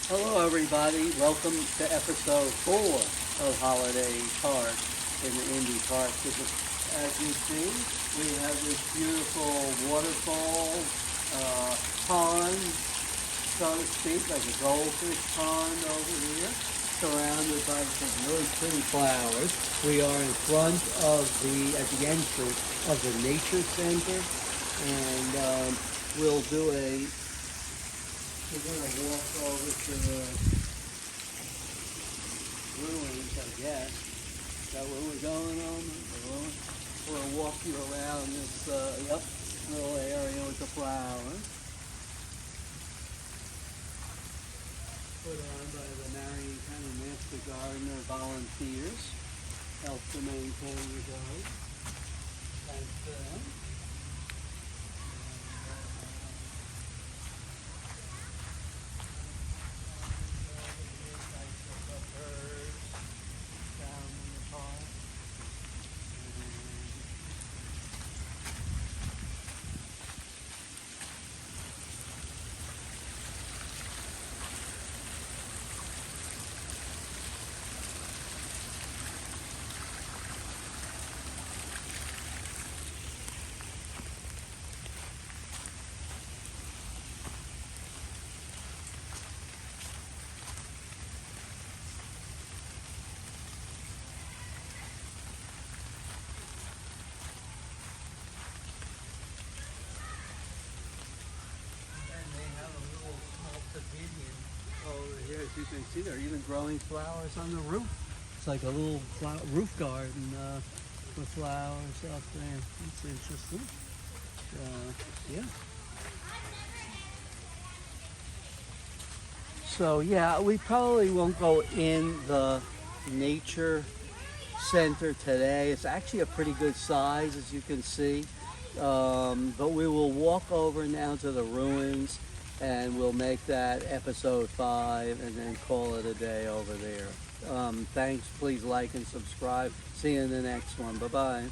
Hello everybody, welcome to episode 4 of Holliday Park in the Indy Park. As you see, we have this beautiful waterfall pond, so to speak, like a goldfish pond over here, surrounded by some really pretty flowers. We are in front of at the entrance of the Nature Center, and we're going to walk over to the ruins, I guess. Is that where we're going on? We're going to walk you around this little area with the flowers. Put on by the Marion County Master Gardener volunteers. Help to maintain the garden. Thanks to them. Over here, as you can see, they're even growing flowers on the roof. It's like a little roof garden with flowers up there. It's interesting. Yeah. So yeah, we probably won't go in the nature center today. It's actually a pretty good size, as you can see. But we will walk over now to the ruins, and we'll make that episode 5 and then call it a day over there. Thanks. Please like and subscribe. See you in the next one. Bye-bye.